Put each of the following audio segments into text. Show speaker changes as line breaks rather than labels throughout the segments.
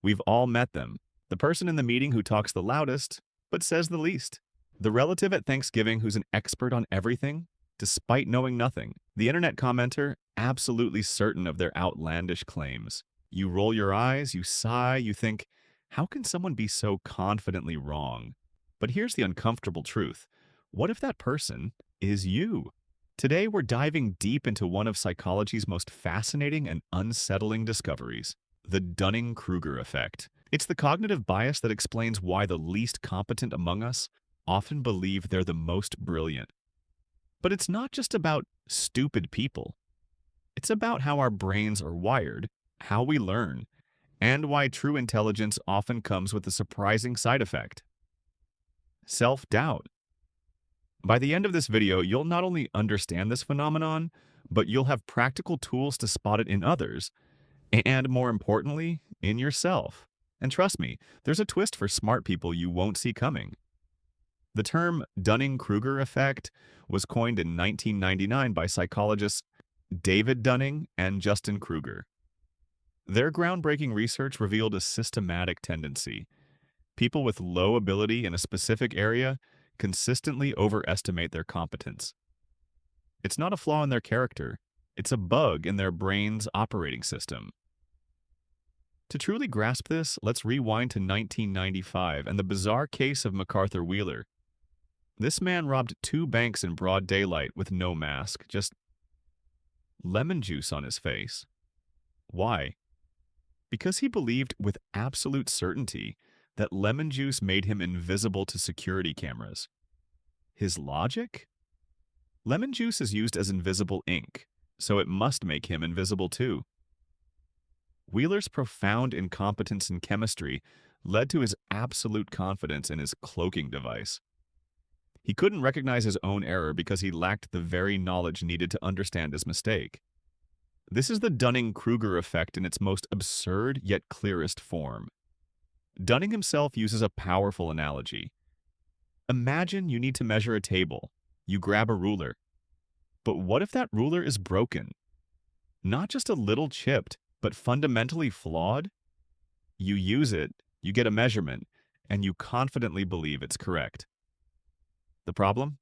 We've all met them. The person in the meeting who talks the loudest, but says the least. The relative at Thanksgiving who's an expert on everything, despite knowing nothing. The internet commenter, absolutely certain of their outlandish claims. You roll your eyes, you sigh, you think, how can someone be so confidently wrong? But here's the uncomfortable truth. What if that person is you? Today, we're diving deep into one of psychology's most fascinating and unsettling discoveries, the Dunning-Kruger Effect. It's the cognitive bias that explains why the least competent among us often believe they're the most brilliant. But it's not just about stupid people. It's about how our brains are wired, how we learn, and why true intelligence often comes with a surprising side effect: self-doubt. By the end of this video, you'll not only understand this phenomenon, but you'll have practical tools to spot it in others, and more importantly, in yourself. And trust me, there's a twist for smart people you won't see coming. The term Dunning-Kruger Effect was coined in 1999 by psychologists David Dunning and Justin Kruger. Their groundbreaking research revealed a systematic tendency. People with low ability in a specific area consistently overestimate their competence. It's not a flaw in their character, it's a bug in their brain's operating system. To truly grasp this, let's rewind to 1995 and the bizarre case of MacArthur Wheeler. This man robbed 2 banks in broad daylight with no mask, just lemon juice on his face. Why? Because he believed with absolute certainty that lemon juice made him invisible to security cameras. His logic? Lemon juice is used as invisible ink, so it must make him invisible too. Wheeler's profound incompetence in chemistry led to his absolute confidence in his cloaking device. He couldn't recognize his own error because he lacked the very knowledge needed to understand his mistake. This is the Dunning-Kruger effect in its most absurd yet clearest form. Dunning himself uses a powerful analogy. Imagine you need to measure a table. You grab a ruler. But what if that ruler is broken? Not just a little chipped, but fundamentally flawed? You use it, you get a measurement, and you confidently believe it's correct. The problem?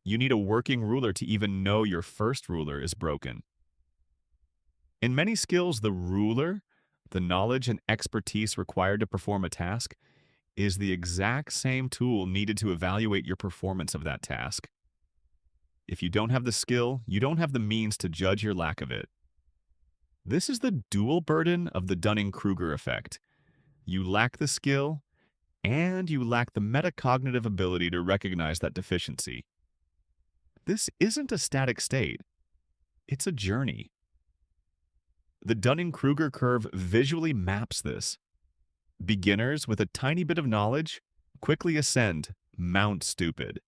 You need a working ruler to even know your first ruler is broken. In many skills, the ruler, the knowledge and expertise required to perform a task, is the exact same tool needed to evaluate your performance of that task. If you don't have the skill, you don't have the means to judge your lack of it. This is the dual burden of the Dunning-Kruger effect. You lack the skill, and you lack the metacognitive ability to recognize that deficiency. This isn't a static state. It's a journey. The Dunning-Kruger curve visually maps this. Beginners with a tiny bit of knowledge quickly ascend Mount Stupid,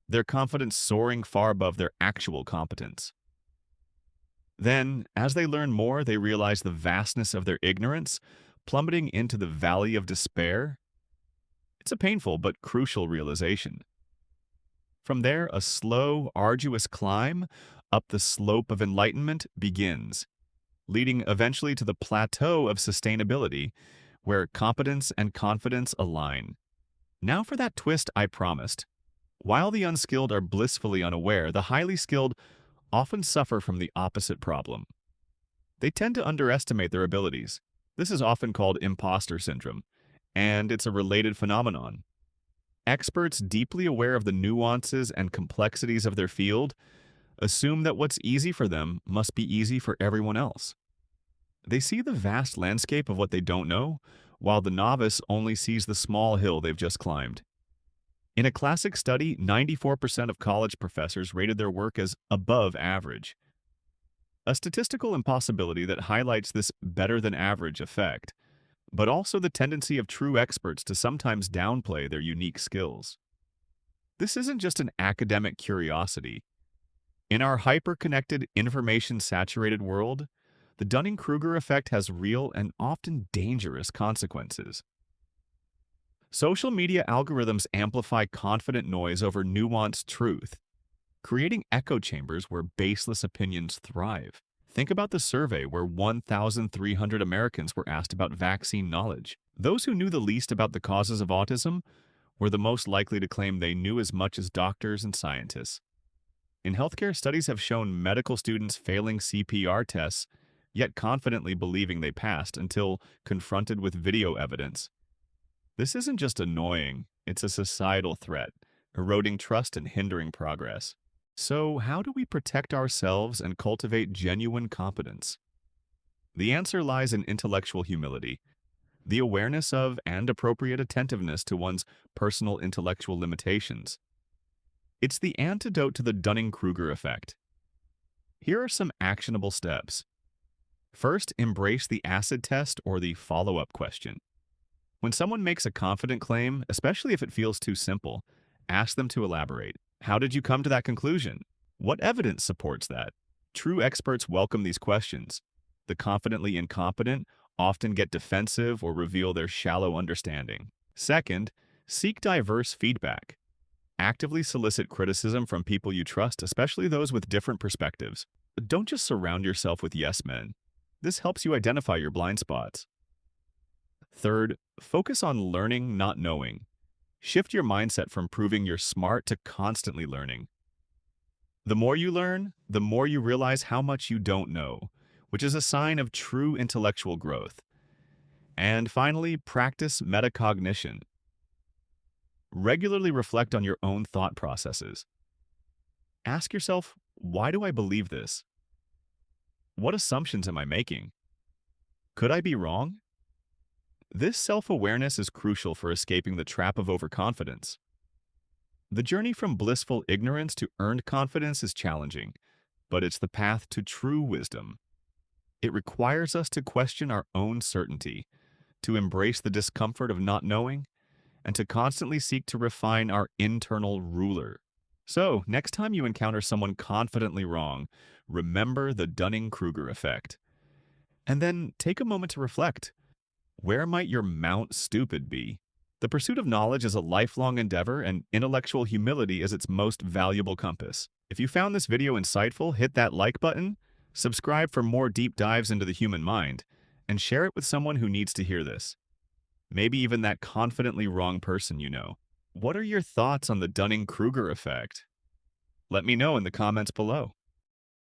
their confidence soaring far above their actual competence. Then, as they learn more, they realize the vastness of their ignorance, plummeting into the valley of despair. It's a painful but crucial realization. From there, a slow, arduous climb up the slope of enlightenment begins, leading eventually to the plateau of sustainability, where competence and confidence align. Now for that twist I promised. While the unskilled are blissfully unaware, the highly skilled often suffer from the opposite problem. They tend to underestimate their abilities. This is often called imposter syndrome, and it's a related phenomenon. Experts deeply aware of the nuances and complexities of their field assume that what's easy for them must be easy for everyone else. They see the vast landscape of what they don't know, while the novice only sees the small hill they've just climbed. In a classic study, 94% of college professors rated their work as above average, a statistical impossibility that highlights this better-than-average effect, but also the tendency of true experts to sometimes downplay their unique skills. This isn't just an academic curiosity. In our hyper-connected, information-saturated world, the Dunning-Kruger effect has real and often dangerous consequences. Social media algorithms amplify confident noise over nuanced truth, creating echo chambers where baseless opinions thrive. Think about the survey where 1,300 Americans were asked about vaccine knowledge. Those who knew the least about the causes of autism were the most likely to claim they knew as much as doctors and scientists. In healthcare, studies have shown medical students failing CPR tests, yet confidently believing they passed until confronted with video evidence. This isn't just annoying, it's a societal threat, eroding trust and hindering progress. So, how do we protect ourselves and cultivate genuine competence? The answer lies in intellectual humility, the awareness of and appropriate attentiveness to one's personal intellectual limitations. It's the antidote to the Dunning-Kruger effect. Here are some actionable steps. First, embrace the acid test or the follow-up question. When someone makes a confident claim, especially if it feels too simple, ask them to elaborate. How did you come to that conclusion? What evidence supports that? True experts welcome these questions. The confidently incompetent often get defensive or reveal their shallow understanding. Second, seek diverse feedback. Actively solicit criticism from people you trust, especially those with different perspectives. Don't just surround yourself with yes men. This helps you identify your blind spots. Third, focus on learning, not knowing. Shift your mindset from proving you're smart to constantly learning. The more you learn, the more you realize how much you don't know, which is a sign of true intellectual growth. And finally, practice metacognition. Regularly reflect on your own thought processes. Ask yourself, why do I believe this? What assumptions am I making? Could I be wrong? This self-awareness is crucial for escaping the trap of overconfidence. The journey from blissful ignorance to earned confidence is challenging, but it's the path to true wisdom. It requires us to question our own certainty, to embrace the discomfort of not knowing, and to constantly seek to refine our internal ruler. So, next time you encounter someone confidently wrong, remember the Dunning-Kruger effect. And then take a moment to reflect. Where might your Mount Stupid be? The pursuit of knowledge is a lifelong endeavor, and intellectual humility is its most valuable compass. If you found this video insightful, hit that like button, subscribe for more deep dives into the human mind, and share it with someone who needs to hear this. Maybe even that confidently wrong person you know. What are your thoughts on the Dunning-Kruger effect? Let me know in the comments below.